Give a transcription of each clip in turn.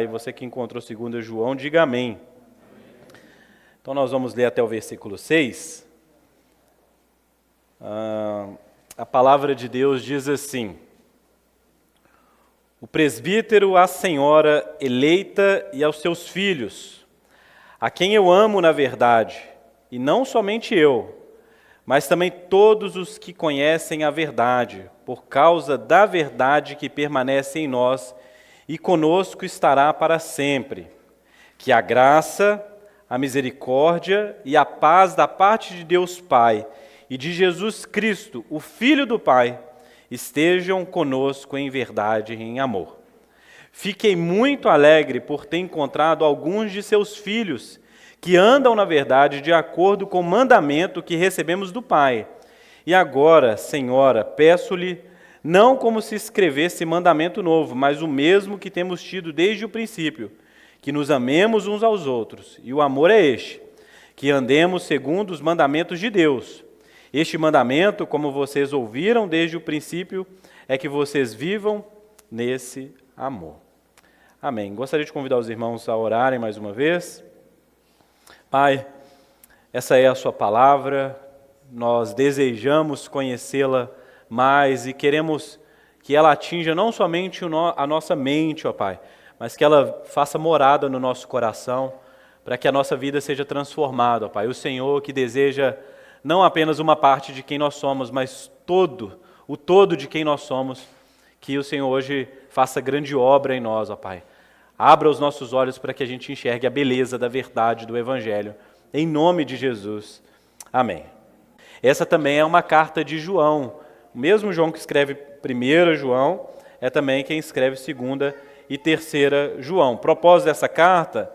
e você que encontrou 2 João, diga amém. Então nós vamos ler até o versículo 6. A palavra de Deus diz assim: o presbítero à senhora eleita e aos seus filhos, a quem eu amo na verdade, e não somente eu, mas também todos os que conhecem a verdade, por causa da verdade que permanece em nós e conosco estará para sempre. Que a graça, a misericórdia e a paz da parte de Deus Pai e de Jesus Cristo, o Filho do Pai, estejam conosco em verdade e em amor. Fiquei muito alegre por ter encontrado alguns de seus filhos que andam na verdade de acordo com o mandamento que recebemos do Pai. E agora, Senhora, peço-lhe, não como se escrevesse mandamento novo, mas o mesmo que temos tido desde o princípio, que nos amemos uns aos outros. E o amor é este, que andemos segundo os mandamentos de Deus. Este mandamento, como vocês ouviram desde o princípio, é que vocês vivam nesse amor. Amém. Gostaria de convidar os irmãos a orarem mais uma vez. Pai, essa é a sua palavra, nós desejamos conhecê-la mais e queremos que ela atinja não somente a nossa mente, ó Pai, mas que ela faça morada no nosso coração, para que a nossa vida seja transformada, ó Pai. O Senhor que deseja não apenas uma parte de quem nós somos, mas o todo de quem nós somos, que o Senhor hoje faça grande obra em nós, ó Pai. Abra os nossos olhos para que a gente enxergue a beleza da verdade do Evangelho. Em nome de Jesus. Amém. Essa também é uma carta de João. O mesmo João que escreve 1 João, é também quem escreve 2 e 3 João. O propósito dessa carta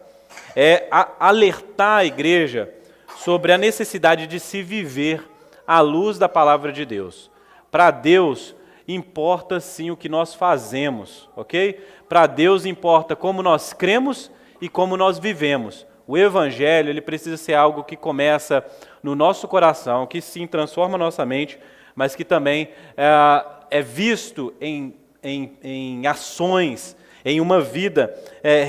é alertar a igreja sobre a necessidade de se viver à luz da palavra de Deus. Para Deus, importa sim o que nós fazemos, ok? Para Deus importa como nós cremos e como nós vivemos. O Evangelho, ele precisa ser algo que começa no nosso coração, que sim transforma a nossa mente, mas que também é visto em ações, em uma vida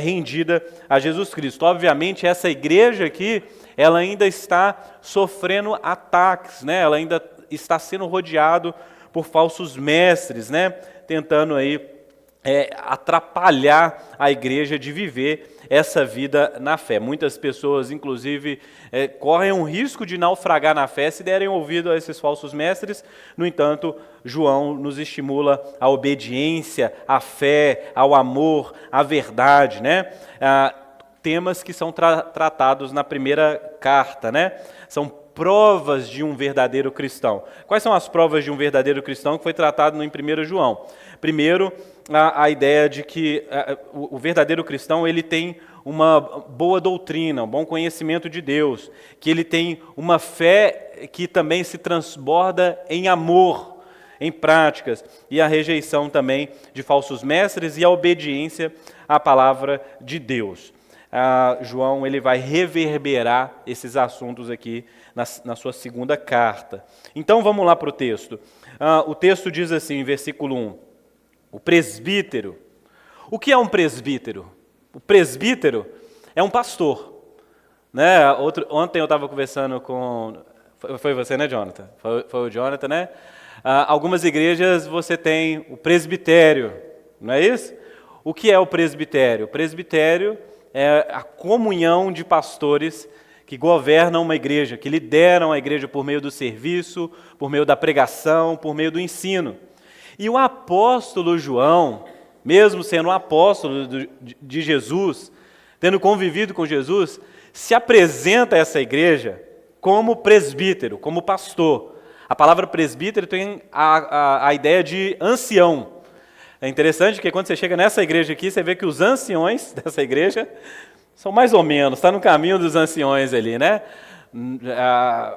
rendida a Jesus Cristo. Obviamente, essa igreja aqui, ela ainda está sofrendo ataques, né? Ela ainda está sendo rodeado por falsos mestres, né? Tentando aí atrapalhar a igreja de viver essa vida na fé. Muitas pessoas, inclusive, correm um risco de naufragar na fé se derem ouvido a esses falsos mestres. No entanto, João nos estimula à obediência, à fé, ao amor, à verdade, né? Temas que são tratados na primeira carta, né? São provas de um verdadeiro cristão. Quais são as provas de um verdadeiro cristão que foi tratado no 1 João? Primeiro, a ideia de que o verdadeiro cristão ele tem uma boa doutrina, um bom conhecimento de Deus, que ele tem uma fé que também se transborda em amor, em práticas, e a rejeição também de falsos mestres e a obediência à palavra de Deus. João ele vai reverberar esses assuntos aqui na sua segunda carta. Então vamos lá para o texto. O texto diz assim, em versículo 1, o presbítero. O que é um presbítero? O presbítero é um pastor. Né? Ontem eu estava conversando com... Foi você, né, Jonathan? Foi o Jonathan, né? Algumas igrejas você tem o presbitério, não é isso? O que é o presbitério? O presbitério é a comunhão de pastores que governam uma igreja, que lideram a igreja por meio do serviço, por meio da pregação, por meio do ensino. E o apóstolo João, mesmo sendo um apóstolo de Jesus, tendo convivido com Jesus, se apresenta a essa igreja como presbítero, como pastor. A palavra presbítero tem a ideia de ancião. É interessante que quando você chega nessa igreja aqui, você vê que os anciões dessa igreja são mais ou menos, está no caminho dos anciões ali, né?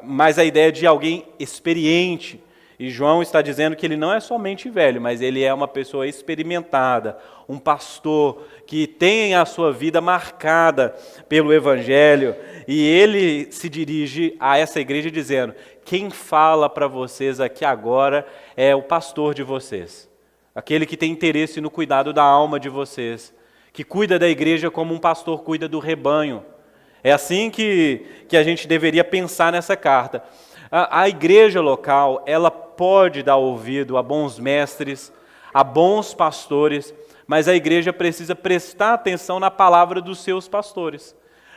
Mas a ideia de alguém experiente. E João está dizendo que ele não é somente velho, mas ele é uma pessoa experimentada, um pastor que tem a sua vida marcada pelo Evangelho. E ele se dirige a essa igreja dizendo, quem fala para vocês aqui agora é o pastor de vocês. Aquele que tem interesse no cuidado da alma de vocês, que cuida da igreja como um pastor cuida do rebanho. É assim que a gente deveria pensar nessa carta. A igreja local, ela pode dar ouvido a bons mestres, a bons pastores, mas a igreja precisa prestar atenção na palavra dos seus pastores.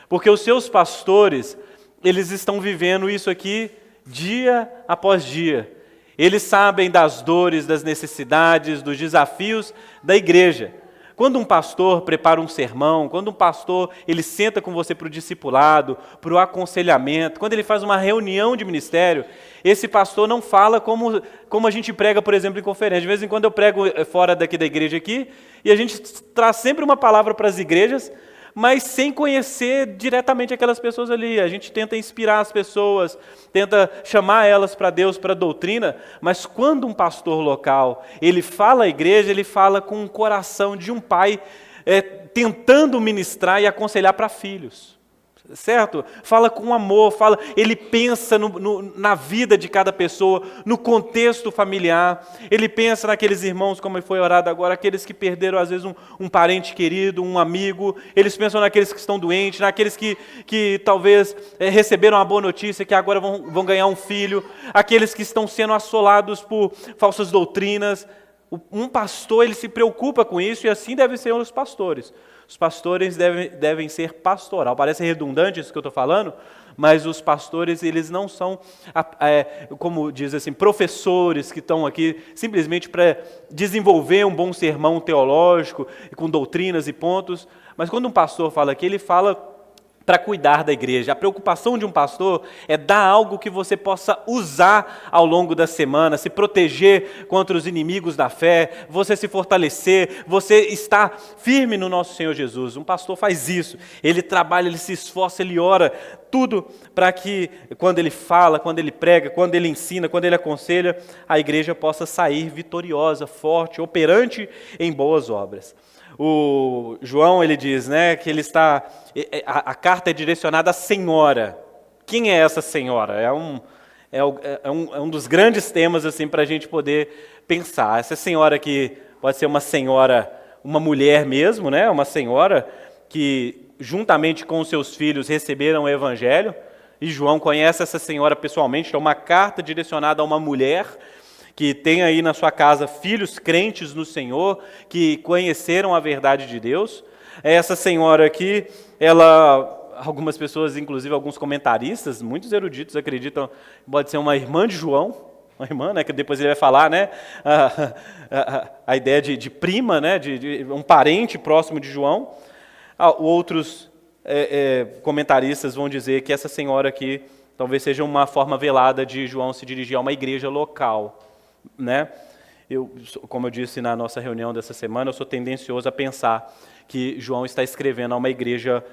Porque os seus pastores, eles estão vivendo isso aqui dia após dia. Eles sabem das dores, das necessidades, dos desafios da igreja. Quando um pastor prepara um sermão, quando um pastor ele senta com você para o discipulado, para o aconselhamento, quando ele faz uma reunião de ministério, esse pastor não fala como a gente prega, por exemplo, em conferência. De vez em quando eu prego fora daqui da igreja aqui, e a gente traz sempre uma palavra para as igrejas, mas sem conhecer diretamente aquelas pessoas ali. A gente tenta inspirar as pessoas, tenta chamar elas para Deus, para a doutrina, mas quando um pastor local, ele fala à igreja, ele fala com o coração de um pai tentando ministrar e aconselhar para filhos. Certo? Fala com amor, ele pensa na vida de cada pessoa, no contexto familiar, ele pensa naqueles irmãos, como foi orado agora, aqueles que perderam às vezes um parente querido, um amigo, eles pensam naqueles que estão doentes, naqueles que talvez receberam uma boa notícia, que agora vão ganhar um filho, aqueles que estão sendo assolados por falsas doutrinas. Um pastor, ele se preocupa com isso, e assim devem ser os pastores. Os pastores devem ser pastoral. Parece redundante isso que eu estou falando, mas os pastores, eles não são, como diz assim, professores que estão aqui simplesmente para desenvolver um bom sermão teológico, com doutrinas e pontos. Mas quando um pastor fala aqui, ele fala para cuidar da igreja. A preocupação de um pastor é dar algo que você possa usar ao longo da semana, se proteger contra os inimigos da fé, você se fortalecer, você estar firme no nosso Senhor Jesus. Um pastor faz isso, ele trabalha, ele se esforça, ele ora, tudo para que quando ele fala, quando ele prega, quando ele ensina, quando ele aconselha, a igreja possa sair vitoriosa, forte, operante em boas obras. O João, ele diz, né, que ele está, a carta é direcionada à senhora. Quem é essa senhora? É um dos grandes temas assim, para a gente poder pensar. Essa senhora aqui pode ser uma senhora, uma mulher mesmo, né, uma senhora que juntamente com os seus filhos receberam o evangelho, e João conhece essa senhora pessoalmente. É uma carta direcionada a uma mulher que tem aí na sua casa filhos crentes no Senhor, que conheceram a verdade de Deus. Essa senhora aqui, algumas pessoas, inclusive alguns comentaristas, muitos eruditos acreditam, pode ser uma irmã de João, uma irmã, né, que depois ele vai falar, né, a ideia de prima, né, de um parente próximo de João. Outros comentaristas vão dizer que essa senhora aqui talvez seja uma forma velada de João se dirigir a uma igreja local. Né? Como eu disse na nossa reunião dessa semana, eu sou tendencioso a pensar que João está escrevendo a uma igreja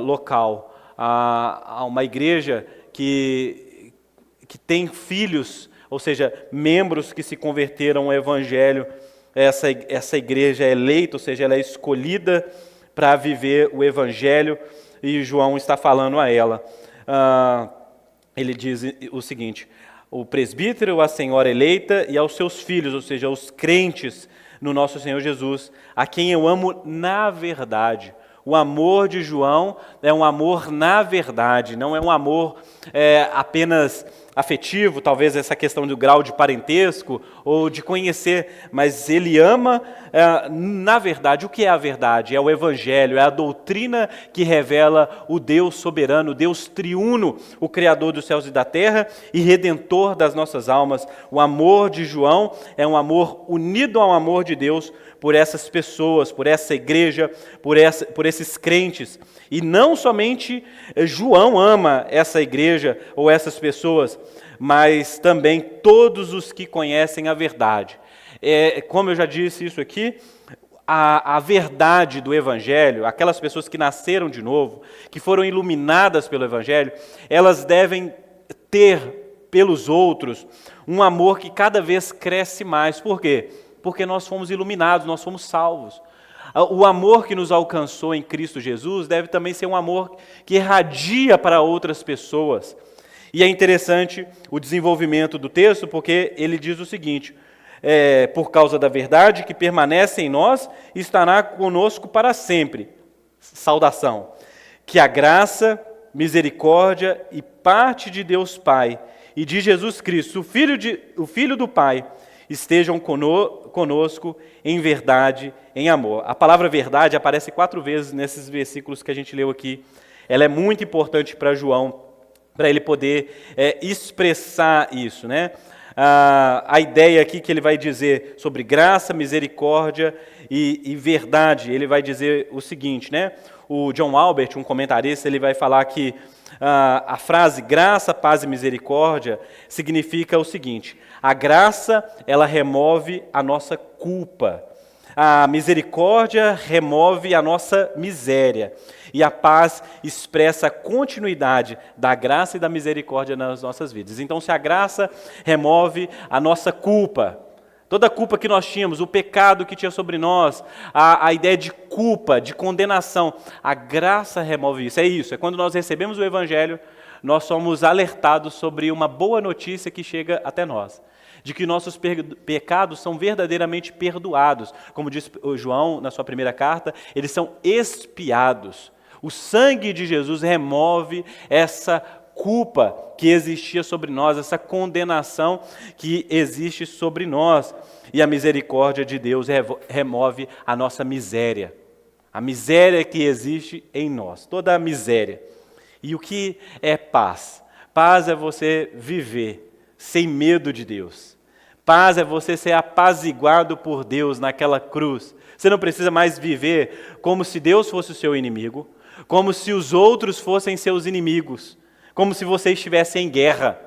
local, a uma igreja que tem filhos, ou seja, membros que se converteram ao evangelho. Essa igreja é eleita, ou seja, ela é escolhida para viver o evangelho, e João está falando a ela. Ele diz o seguinte: o presbítero, a senhora eleita e aos seus filhos, ou seja, aos crentes no nosso Senhor Jesus, a quem eu amo na verdade. O amor de João é um amor na verdade, não é um amor apenas afetivo, talvez essa questão do grau de parentesco ou de conhecer, mas ele ama na verdade. O que é a verdade? É o Evangelho, é a doutrina que revela o Deus soberano, o Deus triuno, o Criador dos céus e da terra e Redentor das nossas almas. O amor de João é um amor unido ao amor de Deus por essas pessoas, por essa igreja, por esses crentes. E não somente João ama essa igreja ou essas pessoas, mas também todos os que conhecem a verdade. Como eu já disse isso aqui, a verdade do Evangelho, aquelas pessoas que nasceram de novo, que foram iluminadas pelo Evangelho, elas devem ter pelos outros um amor que cada vez cresce mais. Por quê? Porque nós fomos iluminados, nós fomos salvos. O amor que nos alcançou em Cristo Jesus deve também ser um amor que irradia para outras pessoas. E é interessante o desenvolvimento do texto, porque ele diz o seguinte: por causa da verdade que permanece em nós, estará conosco para sempre. Saudação. Que a graça, misericórdia e parte de Deus Pai e de Jesus Cristo, o Filho do Pai, estejam conosco em verdade, em amor. A palavra verdade aparece 4 vezes nesses versículos que a gente leu aqui. Ela é muito importante para João, para ele poder expressar isso, né? A ideia aqui que ele vai dizer sobre graça, misericórdia e verdade, ele vai dizer o seguinte, né? O John Albert, um comentarista, ele vai falar que a frase graça, paz e misericórdia significa o seguinte: a graça, ela remove a nossa culpa, a misericórdia remove a nossa miséria, e a paz expressa a continuidade da graça e da misericórdia nas nossas vidas. Então, se a graça remove a nossa culpa, toda a culpa que nós tínhamos, o pecado que tinha sobre nós, a ideia de culpa, de condenação, a graça remove isso. É quando nós recebemos o Evangelho, nós somos alertados sobre uma boa notícia que chega até nós, de que nossos pecados são verdadeiramente perdoados. Como diz o João na sua primeira carta, eles são expiados. O sangue de Jesus remove essa culpa que existia sobre nós, essa condenação que existe sobre nós. E a misericórdia de Deus remove a nossa miséria, a miséria que existe em nós, toda a miséria. E o que é paz? Paz é você viver sem medo de Deus. Paz é você ser apaziguado por Deus naquela cruz. Você não precisa mais viver como se Deus fosse o seu inimigo, como se os outros fossem seus inimigos, como se você estivesse em guerra,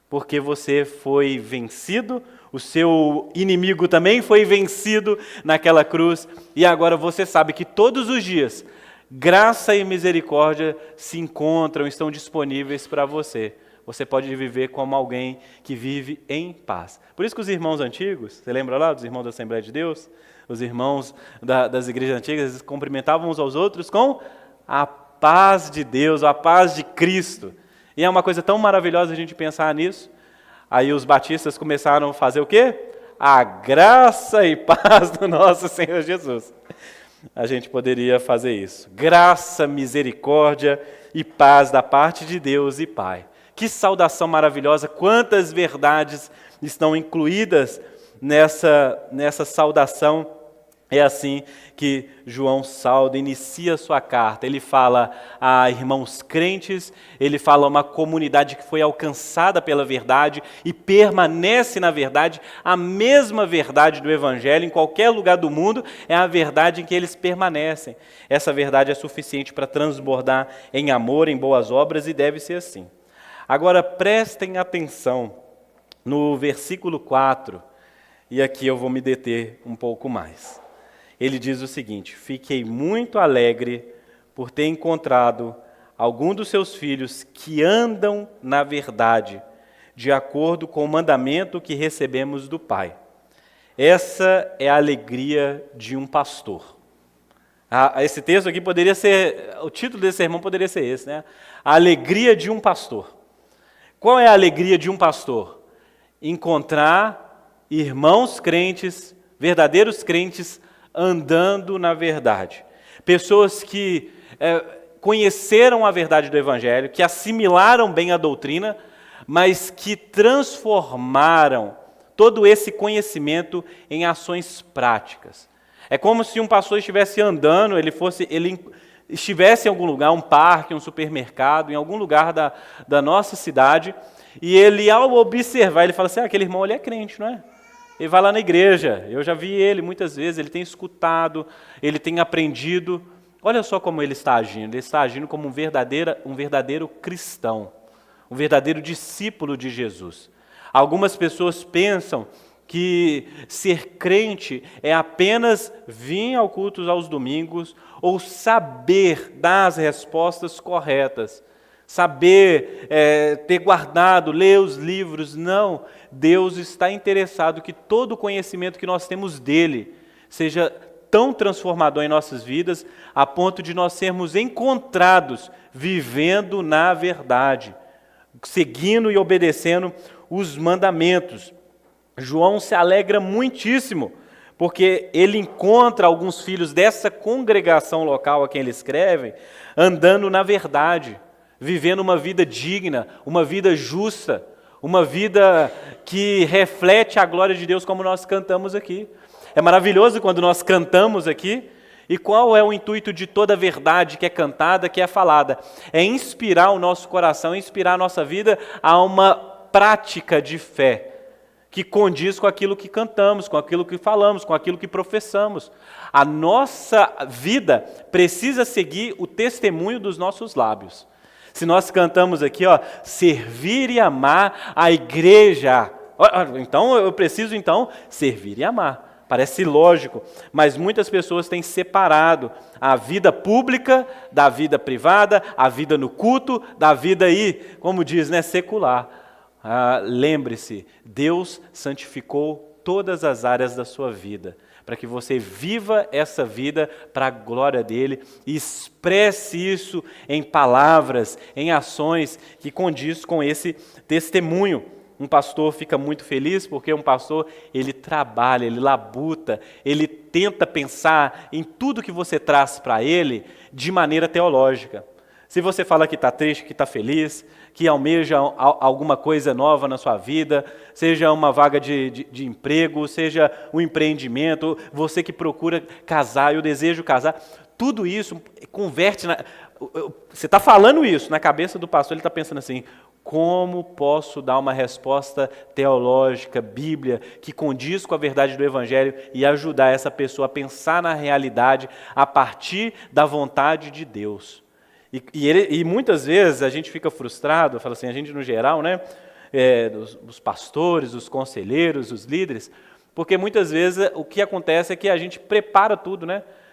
porque você foi vencido, o seu inimigo também foi vencido naquela cruz, e agora você sabe que todos os dias, graça e misericórdia se encontram, estão disponíveis para você. Você pode viver como alguém que vive em paz. Por isso que os irmãos antigos, você lembra lá dos irmãos da Assembleia de Deus? Os irmãos das igrejas antigas, eles cumprimentavam uns aos outros com a paz de Deus, a paz de Cristo. E é uma coisa tão maravilhosa a gente pensar nisso. Aí os batistas começaram a fazer o quê? A graça e paz do nosso Senhor Jesus. A gente poderia fazer isso. Graça, misericórdia e paz da parte de Deus e Pai. Que saudação maravilhosa, quantas verdades estão incluídas nessa saudação. É assim que João sauda, inicia sua carta. Ele fala a irmãos crentes, ele fala a uma comunidade que foi alcançada pela verdade e permanece na verdade. A mesma verdade do Evangelho, em qualquer lugar do mundo, é a verdade em que eles permanecem. Essa verdade é suficiente para transbordar em amor, em boas obras, e deve ser assim. Agora prestem atenção no versículo 4, e aqui eu vou me deter um pouco mais. Ele diz o seguinte: fiquei muito alegre por ter encontrado algum dos seus filhos que andam na verdade, de acordo com o mandamento que recebemos do Pai. Essa é a alegria de um pastor. Esse texto aqui poderia ser, o título desse sermão poderia ser esse, né? A alegria de um pastor. Qual é a alegria de um pastor? Encontrar irmãos crentes, verdadeiros crentes, andando na verdade. Pessoas que conheceram a verdade do Evangelho, que assimilaram bem a doutrina, mas que transformaram todo esse conhecimento em ações práticas. É como se um pastor estivesse andando, ele estivesse em algum lugar, um parque, um supermercado, em algum lugar da nossa cidade, e ele, ao observar, ele fala assim: aquele irmão ali é crente, não é? Ele vai lá na igreja, eu já vi ele muitas vezes, ele tem escutado, ele tem aprendido. Olha só como ele está agindo como um verdadeiro cristão, um verdadeiro discípulo de Jesus. Algumas pessoas pensam que ser crente é apenas vir ao culto aos domingos ou saber dar as respostas corretas, saber ter guardado, ler os livros. Não, Deus está interessado que todo o conhecimento que nós temos dele seja tão transformador em nossas vidas, a ponto de nós sermos encontrados vivendo na verdade, seguindo e obedecendo os mandamentos. João se alegra muitíssimo, porque ele encontra alguns filhos dessa congregação local a quem ele escreve, andando na verdade, vivendo uma vida digna, uma vida justa, uma vida que reflete a glória de Deus, como nós cantamos aqui. É maravilhoso quando nós cantamos aqui. E qual é o intuito de toda a verdade que é cantada, que é falada? É inspirar o nosso coração, inspirar a nossa vida a uma prática de fé, que condiz com aquilo que cantamos, com aquilo que falamos, com aquilo que professamos. A nossa vida precisa seguir o testemunho dos nossos lábios. Se nós cantamos aqui, servir e amar a igreja, então eu preciso servir e amar. Parece lógico, mas muitas pessoas têm separado a vida pública da vida privada, a vida no culto, da vida como diz, secular. Lembre-se, Deus santificou todas as áreas da sua vida, para que você viva essa vida para a glória dele e expresse isso em palavras, em ações que condiz com esse testemunho. Um pastor fica muito feliz porque um pastor, ele trabalha, ele labuta, ele tenta pensar em tudo que você traz para ele de maneira teológica. Se você fala que está triste, que está feliz, que almeja alguma coisa nova na sua vida, seja uma vaga de emprego, seja um empreendimento, você que procura casar, eu desejo casar, tudo isso converte, você está falando isso, na cabeça do pastor ele está pensando assim, como posso dar uma resposta teológica, Bíblia, que condiz com a verdade do Evangelho e ajudar essa pessoa a pensar na realidade a partir da vontade de Deus. E muitas vezes a gente fica frustrado, fala assim, a gente no geral, os pastores, os conselheiros, os líderes, porque muitas vezes o que acontece é que a gente prepara tudo,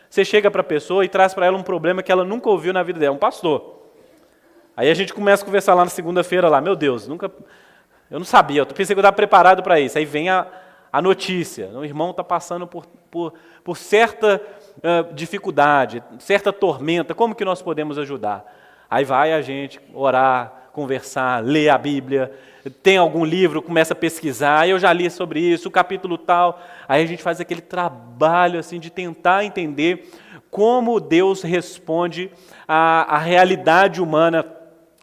Você chega para a pessoa e traz para ela um problema que ela nunca ouviu na vida dela, um pastor. Aí a gente começa a conversar lá na segunda-feira, meu Deus, eu não sabia, eu pensei que eu estava preparado para isso. Aí vem a notícia, o irmão está passando por certa dificuldade, certa tormenta, como que nós podemos ajudar? Aí vai a gente orar, conversar, ler a Bíblia, tem algum livro, começa a pesquisar, eu já li sobre isso, o capítulo tal, aí a gente faz aquele trabalho assim, de tentar entender como Deus responde à realidade humana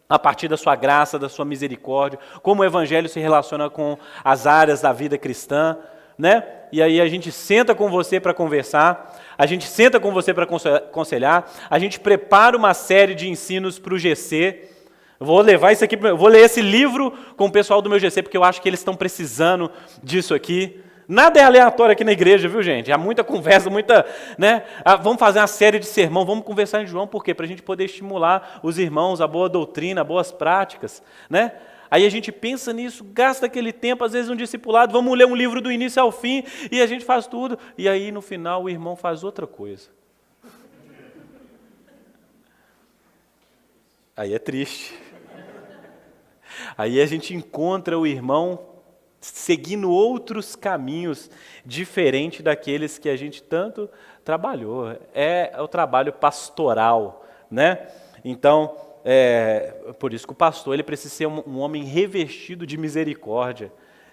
a partir da sua graça, da sua misericórdia, como o Evangelho se relaciona com as áreas da vida cristã, E aí a gente senta com você para conversar, a gente senta com você para aconselhar, a gente prepara uma série de ensinos para o GC. Vou levar isso aqui, vou ler esse livro com o pessoal do meu GC, porque eu acho que eles estão precisando disso aqui. Nada é aleatório aqui na igreja, viu, gente? Há muita conversa, vamos fazer uma série de sermão, vamos conversar em João, por quê? Para a gente poder estimular os irmãos a boa doutrina, boas práticas, Aí a gente pensa nisso, gasta aquele tempo, às vezes um discipulado, vamos ler um livro do início ao fim, e a gente faz tudo, e aí no final o irmão faz outra coisa. Aí é triste. Aí a gente encontra o irmão seguindo outros caminhos diferentes daqueles que a gente tanto trabalhou. É o trabalho pastoral, Então, por isso que o pastor ele precisa ser um homem revestido de misericórdia,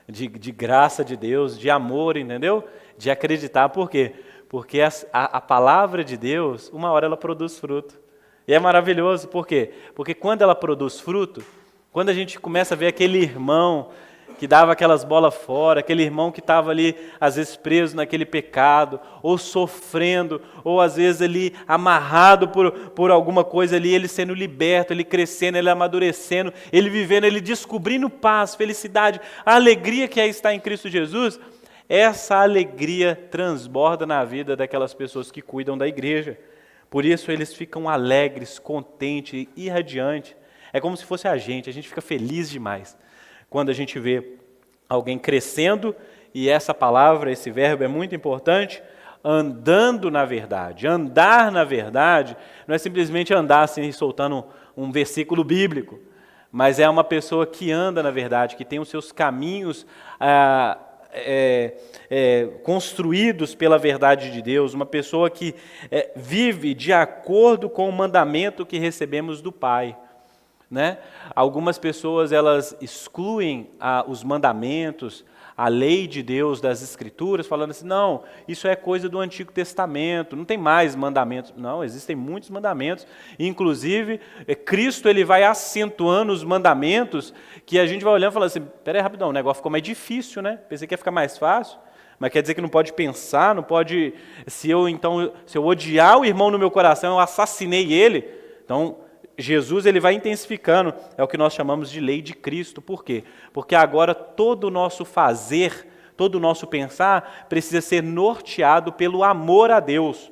de graça de Deus, de amor, entendeu? De acreditar. Por quê? Porque a palavra de Deus, uma hora ela produz fruto. E é maravilhoso, por quê? Porque quando ela produz fruto, quando a gente começa a ver aquele irmão que dava aquelas bolas fora, aquele irmão que estava ali, às vezes, preso naquele pecado, ou sofrendo, ou às vezes ali amarrado por alguma coisa ali, ele sendo liberto, ele crescendo, ele amadurecendo, ele vivendo, ele descobrindo paz, felicidade, a alegria que é estar em Cristo Jesus, essa alegria transborda na vida daquelas pessoas que cuidam da igreja. Por isso eles ficam alegres, contentes, irradiantes. É como se fosse a gente fica feliz demais quando a gente vê alguém crescendo, e essa palavra, esse verbo é muito importante, andando na verdade. Andar na verdade não é simplesmente andar assim, soltando um versículo bíblico, mas é uma pessoa que anda na verdade, que tem os seus caminhos construídos pela verdade de Deus, uma pessoa que vive de acordo com o mandamento que recebemos do Pai. Algumas pessoas elas excluem os mandamentos, a lei de Deus das Escrituras, falando assim, não, isso é coisa do Antigo Testamento, não tem mais mandamentos. Não, existem muitos mandamentos, inclusive Cristo ele vai acentuando os mandamentos, que a gente vai olhando e falando assim, peraí rapidão, o negócio ficou mais difícil, né? Pensei que ia ficar mais fácil, mas quer dizer que não pode pensar, não pode, se eu odiar o irmão no meu coração, eu assassinei ele. Então, Jesus ele vai intensificando, é o que nós chamamos de lei de Cristo. Por quê? Porque agora todo o nosso fazer, todo o nosso pensar precisa ser norteado pelo amor a Deus.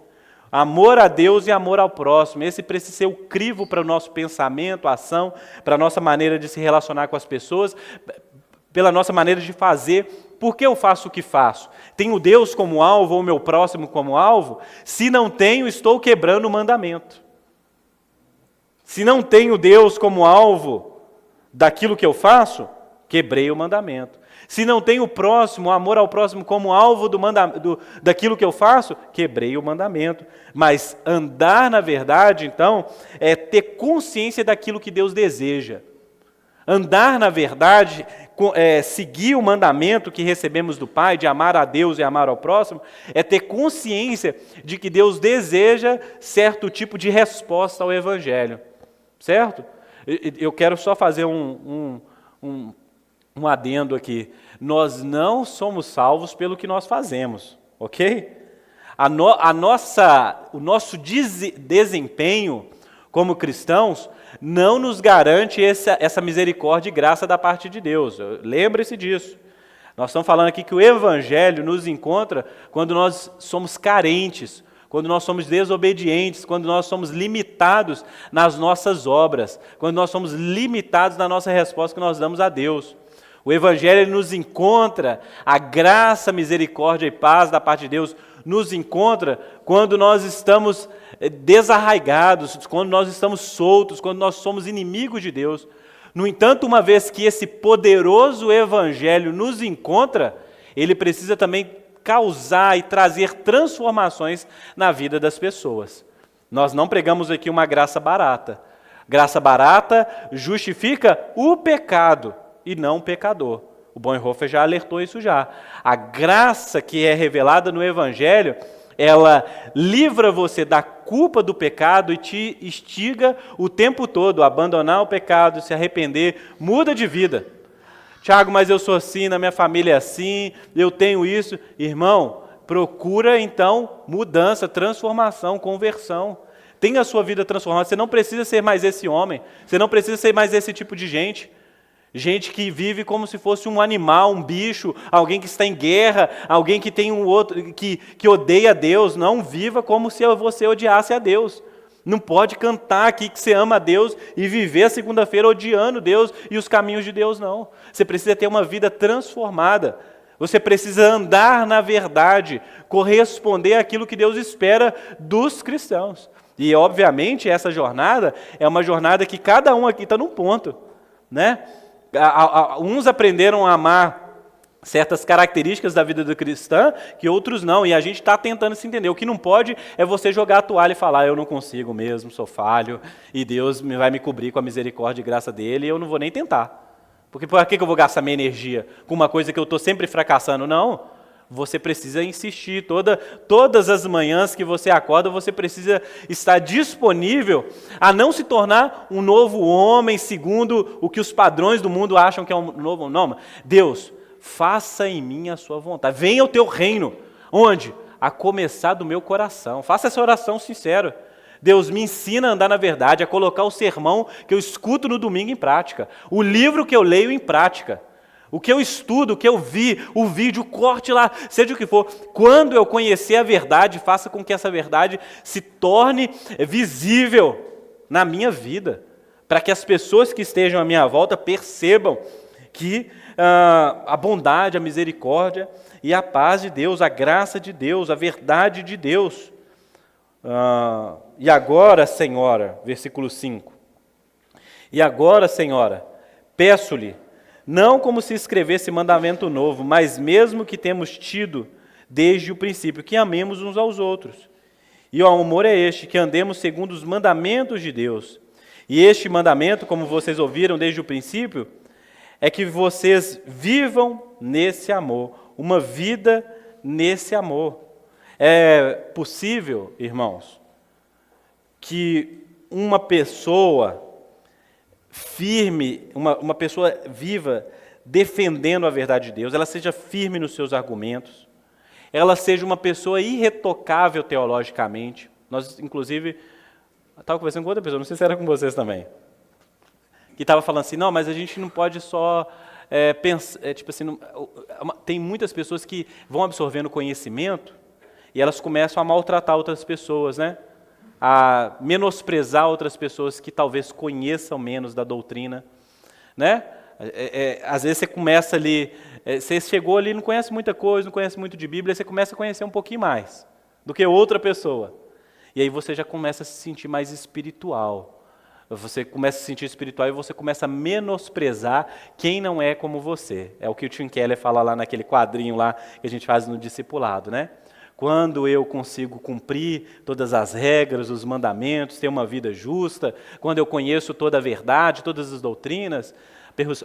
Amor a Deus e amor ao próximo. Esse precisa ser o crivo para o nosso pensamento, ação, para a nossa maneira de se relacionar com as pessoas, pela nossa maneira de fazer. Por que eu faço o que faço? Tenho Deus como alvo ou o meu próximo como alvo? Se não tenho, estou quebrando o mandamento. Se não tenho Deus como alvo daquilo que eu faço, quebrei o mandamento. Se não tenho o próximo, o amor ao próximo como alvo daquilo que eu faço, quebrei o mandamento. Mas andar na verdade, então, é ter consciência daquilo que Deus deseja. Andar na verdade, seguir o mandamento que recebemos do Pai, de amar a Deus e amar ao próximo, é ter consciência de que Deus deseja certo tipo de resposta ao Evangelho. Certo? Eu quero só fazer um adendo aqui. Nós não somos salvos pelo que nós fazemos, ok? O nosso desempenho como cristãos não nos garante essa misericórdia e graça da parte de Deus. Lembre-se disso. Nós estamos falando aqui que o Evangelho nos encontra quando nós somos carentes, quando nós somos desobedientes, quando nós somos limitados nas nossas obras, quando nós somos limitados na nossa resposta que nós damos a Deus. O Evangelho ele nos encontra, a graça, misericórdia e paz da parte de Deus nos encontra quando nós estamos desarraigados, quando nós estamos soltos, quando nós somos inimigos de Deus. No entanto, uma vez que esse poderoso Evangelho nos encontra, ele precisa também causar e trazer transformações na vida das pessoas. Nós não pregamos aqui uma graça barata. Graça barata justifica o pecado e não o pecador. O Bonhoeffer já alertou isso já. A graça que é revelada no Evangelho, ela livra você da culpa do pecado e te instiga o tempo todo a abandonar o pecado, se arrepender, muda de vida. Tiago, mas eu sou assim, na minha família é assim, eu tenho isso. Irmão, procura então mudança, transformação, conversão. Tenha a sua vida transformada. Você não precisa ser mais esse homem, você não precisa ser mais esse tipo de gente. Gente que vive como se fosse um animal, um bicho, alguém que está em guerra, alguém que tem um outro, que odeia a Deus. Não viva como se você odiasse a Deus. Não pode cantar aqui que você ama a Deus e viver a segunda-feira odiando Deus e os caminhos de Deus, não. Você precisa ter uma vida transformada. Você precisa andar na verdade, corresponder àquilo que Deus espera dos cristãos. E, obviamente, essa jornada é uma jornada que cada um aqui está num ponto, né? Uns aprenderam a amar certas características da vida do cristão que outros não, e a gente está tentando se entender. O que não pode é você jogar a toalha e falar, eu não consigo mesmo, sou falho, e Deus vai me cobrir com a misericórdia e graça dele, e eu não vou nem tentar. Porque por que eu vou gastar minha energia com uma coisa que eu estou sempre fracassando? Não, você precisa insistir. Todas as manhãs que você acorda, você precisa estar disponível a não se tornar um novo homem segundo o que os padrões do mundo acham que é um novo homem. Deus, faça em mim a sua vontade. Venha o teu reino. Onde? A começar do meu coração. Faça essa oração sincera. Deus, me ensina a andar na verdade, a colocar o sermão que eu escuto no domingo em prática. O livro que eu leio em prática. O que eu estudo, o que eu vi, o vídeo, corte lá, seja o que for. Quando eu conhecer a verdade, faça com que essa verdade se torne visível na minha vida. Para que as pessoas que estejam à minha volta percebam que a bondade, a misericórdia e a paz de Deus, a graça de Deus, a verdade de Deus. E agora, Senhora, versículo 5. E agora, Senhora, peço-lhe, não como se escrevesse mandamento novo, mas mesmo que temos tido desde o princípio, que amemos uns aos outros. E o amor é este, que andemos segundo os mandamentos de Deus. E este mandamento, como vocês ouviram desde o princípio, é que vocês vivam nesse amor, uma vida nesse amor. É possível, irmãos, que uma pessoa firme, uma pessoa viva defendendo a verdade de Deus, ela seja firme nos seus argumentos, ela seja uma pessoa irretocável teologicamente. Nós, inclusive, estava conversando com outra pessoa, não sei se era com vocês também, que estava falando assim, não, mas a gente não pode só pensar, tipo assim, tem muitas pessoas que vão absorvendo conhecimento e elas começam a maltratar outras pessoas, né? A menosprezar outras pessoas que talvez conheçam menos da doutrina, né? Às vezes você começa ali, você chegou ali, não conhece muita coisa, não conhece muito de Bíblia, você começa a conhecer um pouquinho mais do que outra pessoa. E aí você já começa a se sentir mais espiritual. Você começa a se sentir espiritual e você começa a menosprezar quem não é como você. É o que o Tim Keller fala lá naquele quadrinho lá que a gente faz no discipulado, né? Quando eu consigo cumprir todas as regras, os mandamentos, ter uma vida justa, quando eu conheço toda a verdade, todas as doutrinas,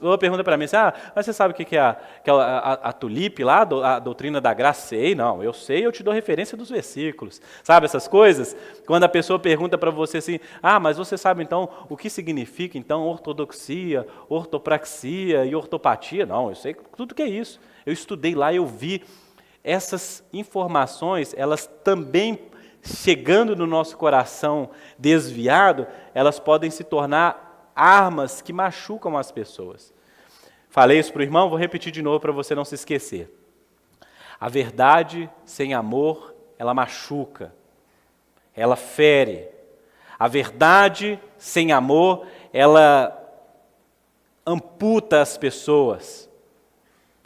uma pergunta para mim assim, mas você sabe o que é a tulipe lá, a doutrina da graça? Sei, não, eu sei, eu te dou referência dos versículos. Sabe essas coisas? Quando a pessoa pergunta para você assim, mas você sabe então o que significa então ortodoxia, ortopraxia e ortopatia? Não, eu sei tudo que é isso. Eu estudei lá, eu vi. Essas informações, elas também, chegando no nosso coração desviado, elas podem se tornar armas que machucam as pessoas. Falei isso para o irmão, vou repetir de novo para você não se esquecer. A verdade sem amor, ela machuca, ela fere. A verdade sem amor, ela amputa as pessoas.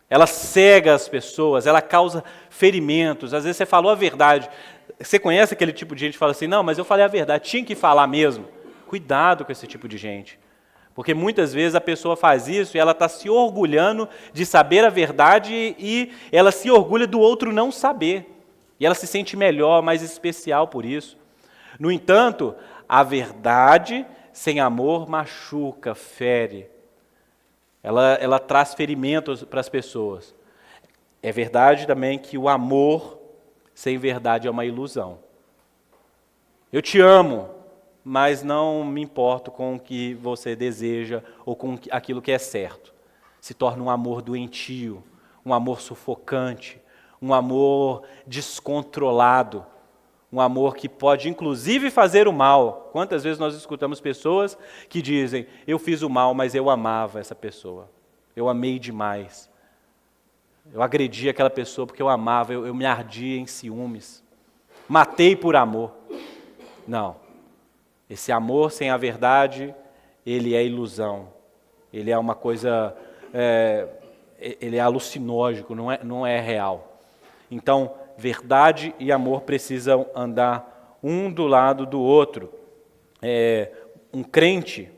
Ela cega as pessoas, ela causa ferimentos. Às vezes você falou a verdade. Você conhece aquele tipo de gente que fala assim, não, mas eu falei a verdade, tinha que falar mesmo. Cuidado com esse tipo de gente. Porque muitas vezes a pessoa faz isso e ela está se orgulhando de saber a verdade e ela se orgulha do outro não saber. E ela se sente melhor, mais especial por isso. No entanto, a verdade sem amor machuca, fere. Ela traz ferimentos para as pessoas. É verdade também que o amor sem verdade é uma ilusão. Eu te amo, mas não me importo com o que você deseja ou com aquilo que é certo. Se torna um amor doentio, um amor sufocante, um amor descontrolado, um amor que pode inclusive fazer o mal. Quantas vezes nós escutamos pessoas que dizem, eu fiz o mal, mas eu amava essa pessoa. Eu amei demais. Eu agredi aquela pessoa porque eu amava, eu me ardia em ciúmes. Matei por amor. Não. Esse amor sem a verdade, ele é ilusão. Ele é uma coisa, ele é alucinógico, não é real. Então, verdade e amor precisam andar um do lado do outro. Um crente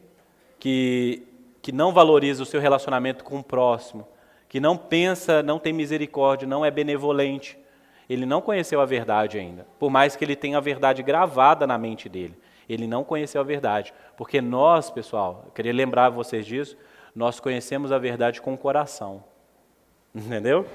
que não valoriza o seu relacionamento com o próximo, que não pensa, não tem misericórdia, não é benevolente, ele não conheceu a verdade ainda, por mais que ele tenha a verdade gravada na mente dele. Ele não conheceu a verdade, porque nós, pessoal, eu queria lembrar vocês disso, nós conhecemos a verdade com o coração, entendeu?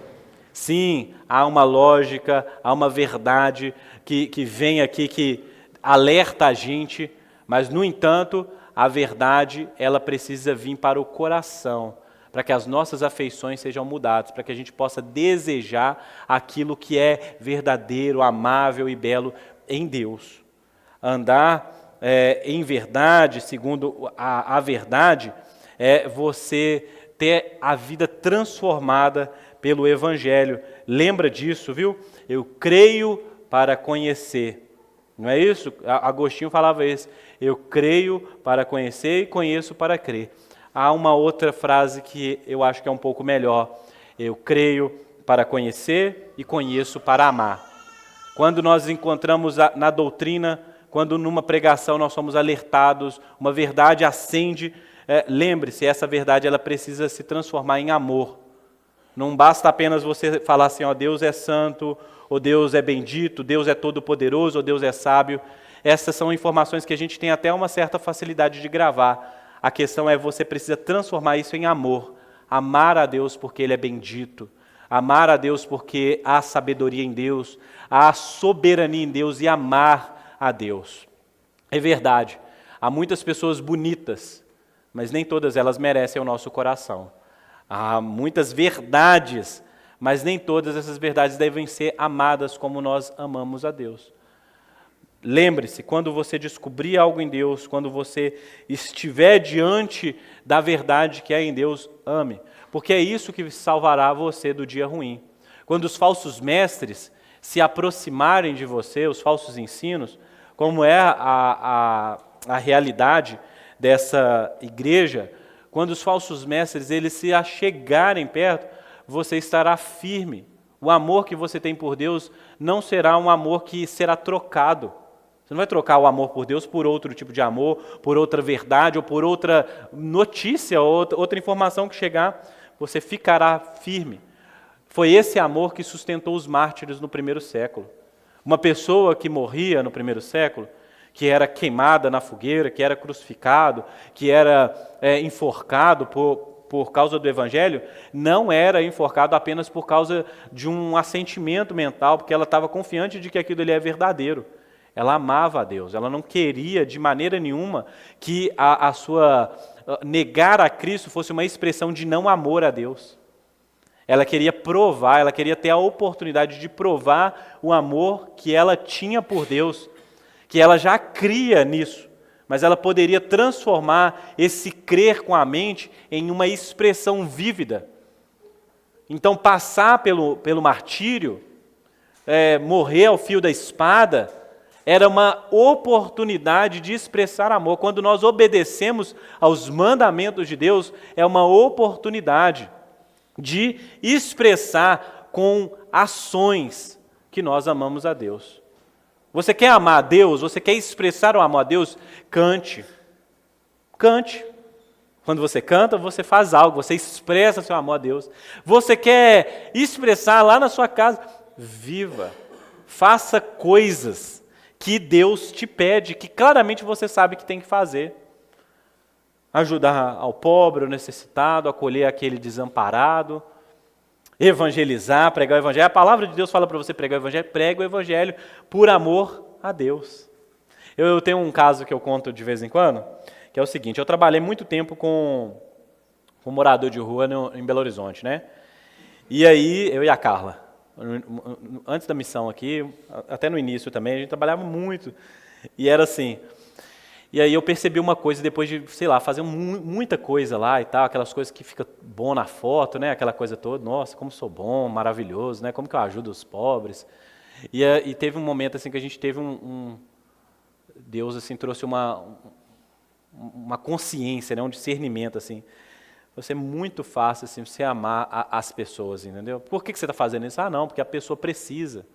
Sim, há uma lógica, há uma verdade que vem aqui, que alerta a gente, mas, no entanto, a verdade, ela precisa vir para o coração, para que as nossas afeições sejam mudadas, para que a gente possa desejar aquilo que é verdadeiro, amável e belo em Deus. Andar em verdade, segundo a verdade, é você ter a vida transformada pelo Evangelho. Lembra disso, viu? Eu creio para conhecer. Não é isso? Agostinho falava isso. Eu creio para conhecer e conheço para crer. Há uma outra frase que eu acho que é um pouco melhor. Eu creio para conhecer e conheço para amar. Quando nós encontramos na doutrina, quando numa pregação nós somos alertados, uma verdade acende, lembre-se, essa verdade ela precisa se transformar em amor. Não basta apenas você falar assim, Deus é santo, ou Deus é bendito, Deus é todo-poderoso, ou Deus é sábio. Essas são informações que a gente tem até uma certa facilidade de gravar. A questão é você precisa transformar isso em amor. Amar a Deus porque Ele é bendito. Amar a Deus porque há sabedoria em Deus, há soberania em Deus e amar a Deus. É verdade, há muitas pessoas bonitas, mas nem todas elas merecem o nosso coração. Há muitas verdades, mas nem todas essas verdades devem ser amadas como nós amamos a Deus. Lembre-se, quando você descobrir algo em Deus, quando você estiver diante da verdade que é em Deus, ame. Porque é isso que salvará você do dia ruim. Quando os falsos mestres se aproximarem de você, os falsos ensinos, como é a realidade dessa igreja, quando os falsos mestres eles se achegarem perto, você estará firme. O amor que você tem por Deus não será um amor que será trocado. Você não vai trocar o amor por Deus por outro tipo de amor, por outra verdade ou por outra notícia, ou outra informação que chegar. Você ficará firme. Foi esse amor que sustentou os mártires no primeiro século. Uma pessoa que morria no primeiro século, que era queimada na fogueira, que era crucificado, que era enforcado por causa do Evangelho, não era enforcado apenas por causa de um assentimento mental, porque ela estava confiante de que aquilo ali é verdadeiro. Ela amava a Deus, ela não queria de maneira nenhuma que a sua negar a Cristo fosse uma expressão de não amor a Deus. Ela queria provar, ela queria ter a oportunidade de provar o amor que ela tinha por Deus, que ela já cria nisso, mas ela poderia transformar esse crer com a mente em uma expressão vívida. Então, passar pelo martírio, morrer ao fio da espada, era uma oportunidade de expressar amor. Quando nós obedecemos aos mandamentos de Deus, é uma oportunidade de expressar com ações que nós amamos a Deus. Você quer amar a Deus? Você quer expressar o amor a Deus? Cante. Cante. Quando você canta, você faz algo, você expressa seu amor a Deus. Você quer expressar lá na sua casa? Viva. Faça coisas que Deus te pede, que claramente você sabe que tem que fazer. Ajudar ao pobre, ao necessitado, acolher aquele desamparado, evangelizar, pregar o evangelho. A palavra de Deus fala para você pregar o evangelho, prega o evangelho por amor a Deus. Eu tenho um caso que eu conto de vez em quando, que é o seguinte: eu trabalhei muito tempo com morador de rua em Belo Horizonte, né? E aí, eu e a Carla, antes da missão aqui, até no início também, a gente trabalhava muito, e era assim. E aí eu percebi uma coisa, depois de, fazer muita coisa lá e tal, aquelas coisas que fica bom na foto, né, aquela coisa toda, nossa, como sou bom, maravilhoso, né, como que eu ajudo os pobres. E teve um momento assim que a gente teve Deus assim trouxe uma consciência, né, um discernimento assim. Vai ser muito fácil assim, você amar as pessoas, entendeu? Por que você está fazendo isso? Ah, não, porque a pessoa precisa.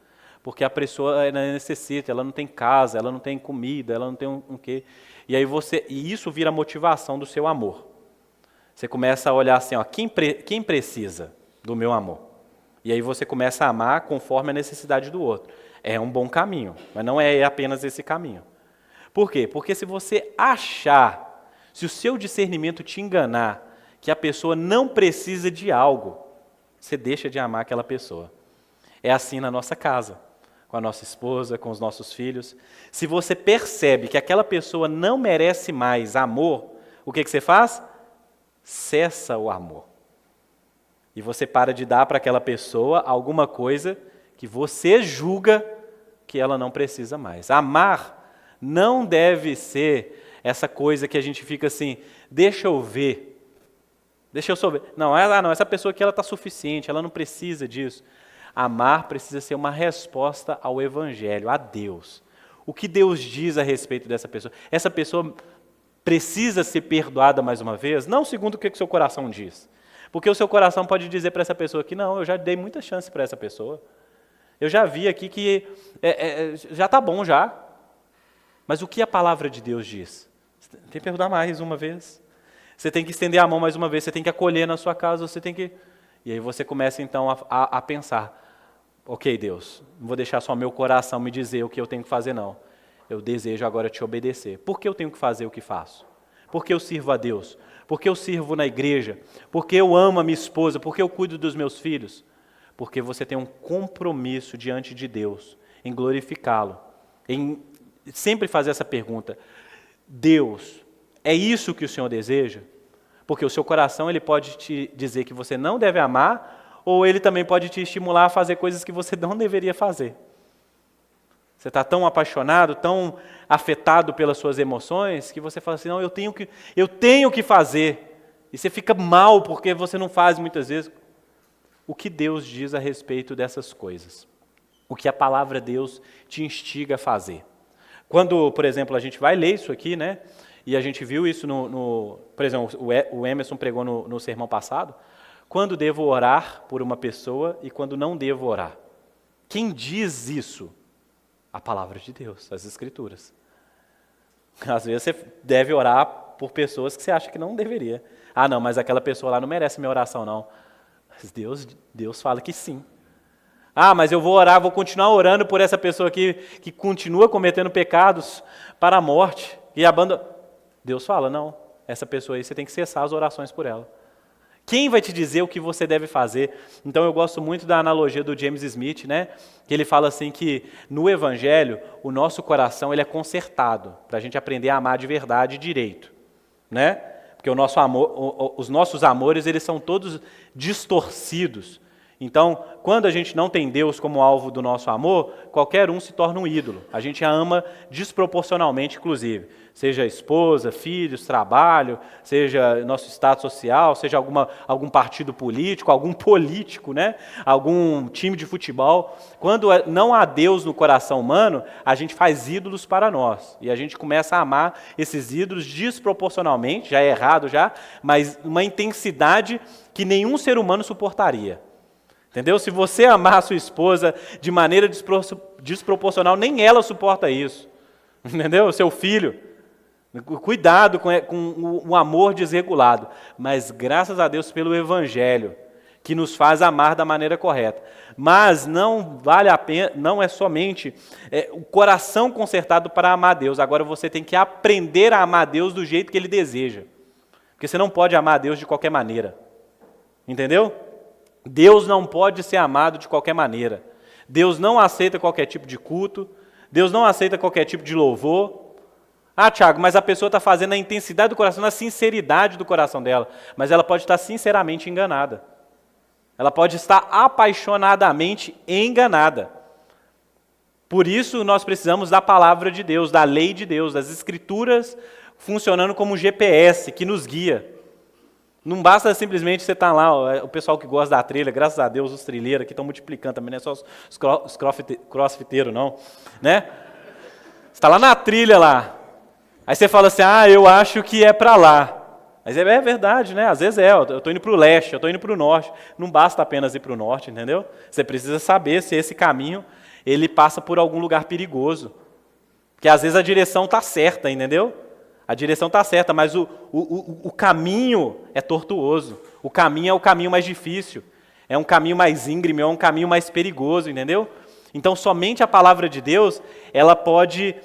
Porque a pessoa necessita, ela não tem casa, ela não tem comida, ela não tem um quê. E aí e isso vira a motivação do seu amor. Você começa a olhar assim, ó, quem precisa do meu amor? E aí você começa a amar conforme a necessidade do outro. É um bom caminho, mas não é apenas esse caminho. Por quê? Porque se você achar, se o seu discernimento te enganar, que a pessoa não precisa de algo, você deixa de amar aquela pessoa. É assim na nossa casa, com a nossa esposa, com os nossos filhos. Se você percebe que aquela pessoa não merece mais amor, o que você faz? Cessa o amor. E você para de dar para aquela pessoa alguma coisa que você julga que ela não precisa mais. Amar não deve ser essa coisa que a gente fica assim, deixa eu ver. Deixa eu souber. Não, essa pessoa aqui ela está suficiente, ela não precisa disso. Amar precisa ser uma resposta ao Evangelho, a Deus. O que Deus diz a respeito dessa pessoa? Essa pessoa precisa ser perdoada mais uma vez? Não segundo o que o seu coração diz. Porque o seu coração pode dizer para essa pessoa que não, eu já dei muita chance para essa pessoa. Eu já vi aqui que já está bom já. Mas o que a palavra de Deus diz? Você tem que perdoar mais uma vez. Você tem que estender a mão mais uma vez, você tem que acolher na sua casa, você tem que... E aí você começa então a pensar, ok Deus, não vou deixar só meu coração me dizer o que eu tenho que fazer não. Eu desejo agora te obedecer. Por que eu tenho que fazer o que faço? Porque eu sirvo a Deus? Porque eu sirvo na igreja? Porque eu amo a minha esposa? Porque eu cuido dos meus filhos? Porque você tem um compromisso diante de Deus em glorificá-lo, em sempre fazer essa pergunta: Deus, é isso que o Senhor deseja? Porque o seu coração ele pode te dizer que você não deve amar, ou ele também pode te estimular a fazer coisas que você não deveria fazer. Você está tão apaixonado, tão afetado pelas suas emoções, que você fala assim: não, eu tenho que fazer. E você fica mal porque você não faz muitas vezes. O que Deus diz a respeito dessas coisas? O que a palavra de Deus te instiga a fazer? Quando, por exemplo, a gente vai ler isso aqui, né? E a gente viu isso por exemplo, o Emerson pregou no sermão passado. Quando devo orar por uma pessoa e quando não devo orar? Quem diz isso? A palavra de Deus, as Escrituras. Às vezes você deve orar por pessoas que você acha que não deveria. Ah, não, mas aquela pessoa lá não merece minha oração, não. Mas Deus fala que sim. Ah, mas eu vou orar, vou continuar orando por essa pessoa aqui que continua cometendo pecados para a morte e abandona. Deus fala, não, essa pessoa aí você tem que cessar as orações por ela. Quem vai te dizer o que você deve fazer? Então eu gosto muito da analogia do James Smith, né? Que ele fala assim que no Evangelho o nosso coração ele é consertado para a gente aprender a amar de verdade e direito, né? Porque os nossos amores eles são todos distorcidos. Então, quando a gente não tem Deus como alvo do nosso amor, qualquer um se torna um ídolo. A gente a ama desproporcionalmente, inclusive. Seja esposa, filhos, trabalho, seja nosso status social, seja algum partido político, algum político, né? Algum time de futebol. Quando não há Deus no coração humano, a gente faz ídolos para nós. E a gente começa a amar esses ídolos desproporcionalmente, já é errado já, mas uma intensidade que nenhum ser humano suportaria. Entendeu? Se você amar a sua esposa de maneira desproporcional, nem ela suporta isso. Entendeu? Seu filho. Cuidado com o amor desregulado. Mas graças a Deus pelo Evangelho, que nos faz amar da maneira correta. Mas não vale a pena, não é somente o coração consertado para amar Deus. Agora você tem que aprender a amar Deus do jeito que Ele deseja. Porque você não pode amar Deus de qualquer maneira. Entendeu? Deus não pode ser amado de qualquer maneira. Deus não aceita qualquer tipo de culto. Deus não aceita qualquer tipo de louvor. Ah, Tiago, mas a pessoa está fazendo a intensidade do coração, a sinceridade do coração dela. Mas ela pode estar sinceramente enganada. Ela pode estar apaixonadamente enganada. Por isso nós precisamos da palavra de Deus, da lei de Deus, das Escrituras funcionando como GPS que nos guia. Não basta simplesmente você estar lá, o pessoal que gosta da trilha, graças a Deus os trilheiros aqui estão multiplicando também, não é só os crossfiteiros não, né? Você está lá na trilha lá, aí você fala assim, eu acho que é para lá. Mas é verdade, né? Às vezes eu estou indo para o leste, eu estou indo para o norte. Não basta apenas ir para o norte, entendeu? Você precisa saber se esse caminho ele passa por algum lugar perigoso. Porque às vezes a direção está certa, entendeu? A direção está certa, mas o caminho é tortuoso. O caminho é o caminho mais difícil. É um caminho mais íngreme, é um caminho mais perigoso, entendeu? Então, somente a palavra de Deus, ela pode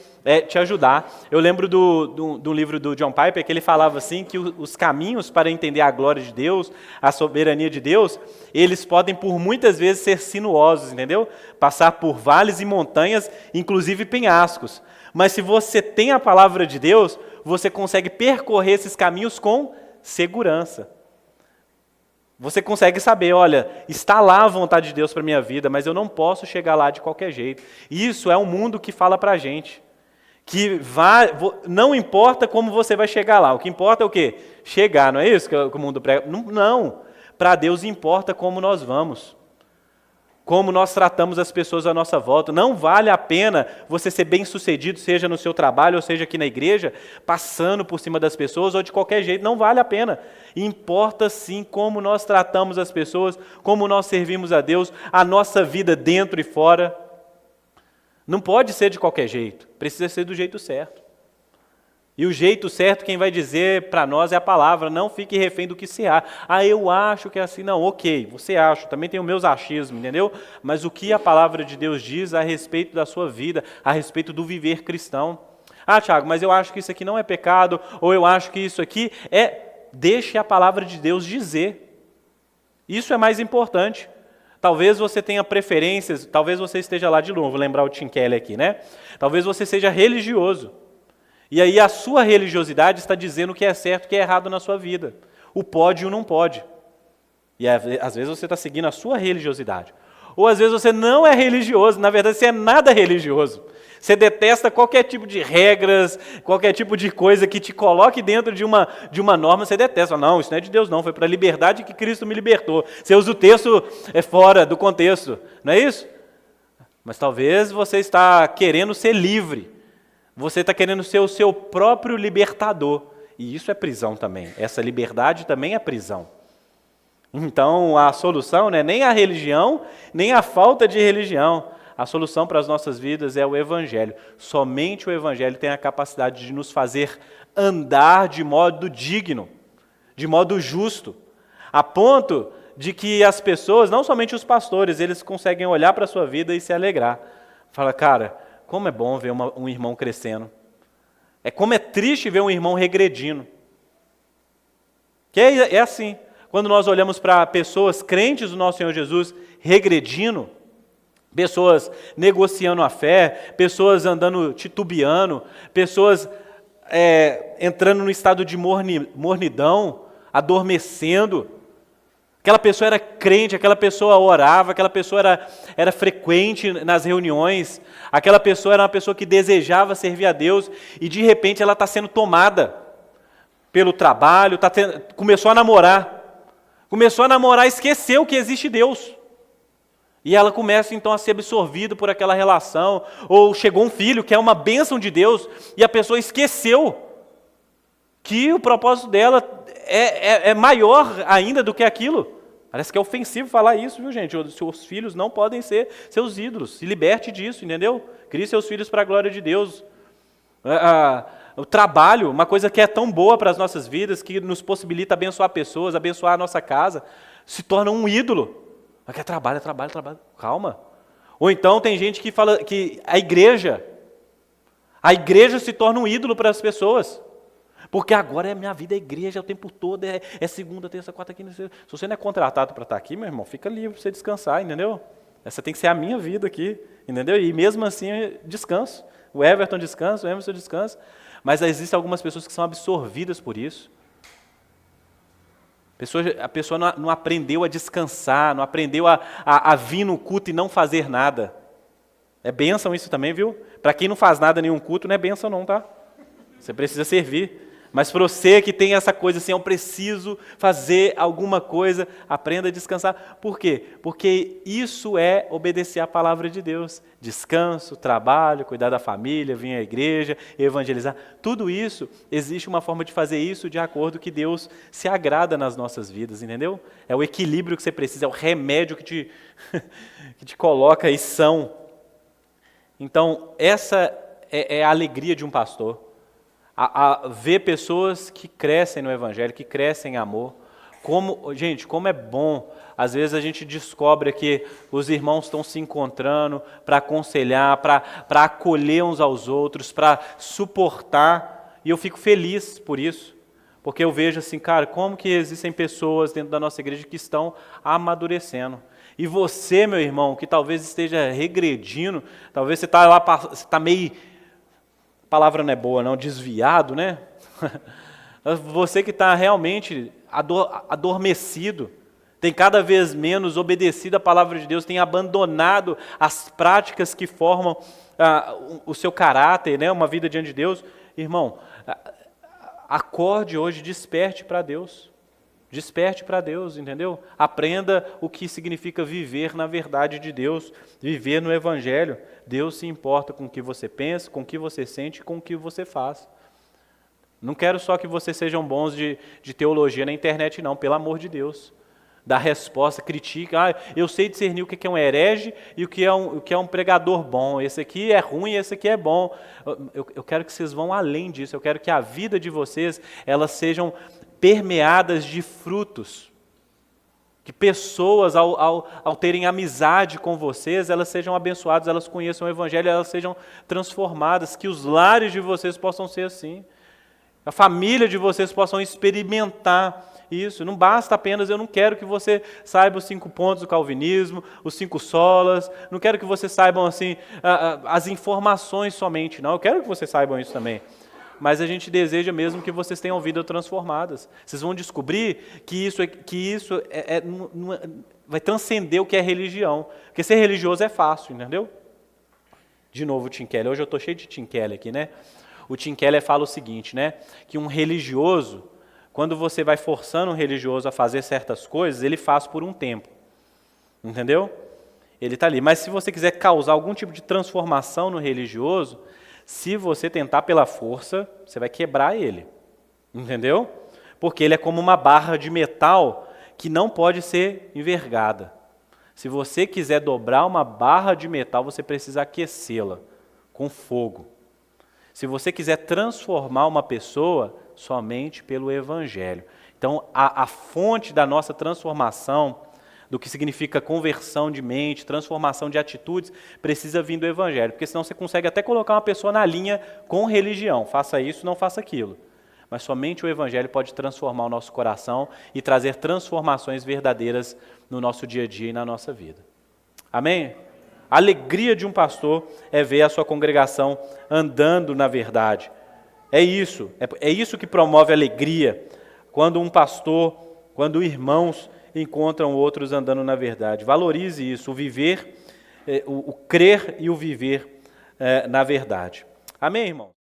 te ajudar. Eu lembro do livro do John Piper, que ele falava assim, que os caminhos para entender a glória de Deus, a soberania de Deus, eles podem, por muitas vezes, ser sinuosos, entendeu? Passar por vales e montanhas, inclusive penhascos. Mas se você tem a palavra de Deus, você consegue percorrer esses caminhos com segurança. Você consegue saber, olha, está lá a vontade de Deus para a minha vida, mas eu não posso chegar lá de qualquer jeito. Isso é um mundo que fala para a gente. Que não importa como você vai chegar lá, o que importa é o quê? Chegar, não é isso que o mundo prega? Não, para Deus importa como nós vamos. Como nós tratamos as pessoas à nossa volta. Não vale a pena você ser bem-sucedido, seja no seu trabalho ou seja aqui na igreja, passando por cima das pessoas ou de qualquer jeito. Não vale a pena. Importa sim como nós tratamos as pessoas, como nós servimos a Deus, a nossa vida dentro e fora. Não pode ser de qualquer jeito. Precisa ser do jeito certo. E o jeito certo, quem vai dizer para nós é a palavra. Não fique refém do que se acha. Eu acho que é assim. Não, ok, você acha. Também tem os meus achismos, entendeu? Mas o que a palavra de Deus diz a respeito da sua vida, a respeito do viver cristão. Ah, Tiago, mas eu acho que isso aqui não é pecado, ou eu acho que isso aqui é... Deixe a palavra de Deus dizer. Isso é mais importante. Talvez você tenha preferências, talvez você esteja lá de novo, vou lembrar o Tim Keller aqui, né? Talvez você seja religioso. E aí a sua religiosidade está dizendo o que é certo e o que é errado na sua vida. O pode e o não pode. E às vezes você está seguindo a sua religiosidade. Ou às vezes você não é religioso, na verdade você é nada religioso. Você detesta qualquer tipo de regras, qualquer tipo de coisa que te coloque dentro de uma norma, você detesta. Não, isso não é de Deus não, foi para a liberdade que Cristo me libertou. Você usa o texto fora do contexto, não é isso? Mas talvez você está querendo ser livre. Você está querendo ser o seu próprio libertador. E isso é prisão também. Essa liberdade também é prisão. Então, a solução não é nem a religião, nem a falta de religião. A solução para as nossas vidas é o Evangelho. Somente o Evangelho tem a capacidade de nos fazer andar de modo digno, de modo justo, a ponto de que as pessoas, não somente os pastores, eles conseguem olhar para a sua vida e se alegrar. Fala, cara, como é bom ver um irmão crescendo. Como é triste ver um irmão regredindo. Que é assim. Quando nós olhamos para pessoas crentes do nosso Senhor Jesus regredindo, pessoas negociando a fé, pessoas andando titubeando, pessoas entrando no estado de mornidão, adormecendo. Aquela pessoa era crente, aquela pessoa orava, aquela pessoa era frequente nas reuniões, aquela pessoa era uma pessoa que desejava servir a Deus e de repente ela está sendo tomada pelo trabalho, começou a namorar e esqueceu que existe Deus. E ela começa então a ser absorvida por aquela relação, ou chegou um filho que é uma bênção de Deus e a pessoa esqueceu que o propósito dela é maior ainda do que aquilo. Parece que é ofensivo falar isso, viu, gente? Os seus filhos não podem ser seus ídolos. Se liberte disso, entendeu? Crie seus filhos para a glória de Deus. O trabalho, uma coisa que é tão boa para as nossas vidas, que nos possibilita abençoar pessoas, abençoar a nossa casa, se torna um ídolo. Mas quer trabalho. Calma. Ou então tem gente que fala que a igreja se torna um ídolo para as pessoas. Porque agora minha vida é igreja o tempo todo, é segunda, terça, quarta, quinta. Se você não é contratado para estar aqui, meu irmão, fica livre para você descansar, entendeu? Essa tem que ser a minha vida aqui, entendeu? E mesmo assim, descanso. O Everton descansa, o Emerson descansa. Mas existem algumas pessoas que são absorvidas por isso. A pessoa não aprendeu a descansar, não aprendeu a vir no culto e não fazer nada. É bênção isso também, viu? Para quem não faz nada em nenhum culto, não é bênção não, tá? Você precisa servir. Mas para você que tem essa coisa assim, eu preciso fazer alguma coisa, aprenda a descansar. Por quê? Porque isso é obedecer à palavra de Deus. Descanso, trabalho, cuidar da família, vir à igreja, evangelizar. Tudo isso, existe uma forma de fazer isso de acordo que Deus se agrada nas nossas vidas, entendeu? É o equilíbrio que você precisa, é o remédio que te coloca em são. Então, essa é a alegria de um pastor. A ver pessoas que crescem no Evangelho, que crescem em amor. Gente, como é bom, às vezes a gente descobre que os irmãos estão se encontrando para aconselhar, para acolher uns aos outros, para suportar, e eu fico feliz por isso, porque eu vejo assim, cara, como que existem pessoas dentro da nossa igreja que estão amadurecendo. E você, meu irmão, que talvez esteja regredindo, talvez você está lá, você está meio... A palavra não é boa, não, desviado, né? Você que está realmente adormecido, tem cada vez menos obedecido à palavra de Deus, tem abandonado as práticas que formam o seu caráter, né? Uma vida diante de Deus. Irmão, acorde hoje, desperte para Deus. Desperte para Deus, entendeu? Aprenda o que significa viver na verdade de Deus, viver no Evangelho. Deus se importa com o que você pensa, com o que você sente, com o que você faz. Não quero só que vocês sejam bons de teologia na internet, não, pelo amor de Deus. Dá resposta, critica. Eu sei discernir o que é um herege e o que é um pregador bom. Esse aqui é ruim, esse aqui é bom. Eu quero que vocês vão além disso. Eu quero que a vida de vocês, elas sejam permeadas de frutos. Que pessoas, ao terem amizade com vocês, elas sejam abençoadas, elas conheçam o Evangelho, elas sejam transformadas, que os lares de vocês possam ser assim. A família de vocês possam experimentar isso. Não basta apenas, eu não quero que você saiba os 5 pontos do calvinismo, os 5 solas, não quero que vocês saibam assim, as informações somente, não. Eu quero que vocês saibam isso também. Mas a gente deseja mesmo que vocês tenham vidas transformadas. Vocês vão descobrir que isso vai transcender o que é religião. Porque ser religioso é fácil, entendeu? De novo o Tim Keller. Hoje eu estou cheio de Tim Keller aqui, né? O Tim Keller fala o seguinte, né? Que um religioso, quando você vai forçando um religioso a fazer certas coisas, ele faz por um tempo. Entendeu? Ele está ali. Mas se você quiser causar algum tipo de transformação no religioso, se você tentar pela força, você vai quebrar ele. Entendeu? Porque ele é como uma barra de metal que não pode ser envergada. Se você quiser dobrar uma barra de metal, você precisa aquecê-la com fogo. Se você quiser transformar uma pessoa, somente pelo Evangelho. Então, a fonte da nossa transformação, do que significa conversão de mente, transformação de atitudes, precisa vir do Evangelho, porque senão você consegue até colocar uma pessoa na linha com religião, faça isso, não faça aquilo. Mas somente o Evangelho pode transformar o nosso coração e trazer transformações verdadeiras no nosso dia a dia e na nossa vida. Amém? A alegria de um pastor é ver a sua congregação andando na verdade. É isso que promove alegria, quando um pastor, quando irmãos encontram outros andando na verdade. Valorize isso, o viver, o crer e o viver na verdade. Amém, irmão?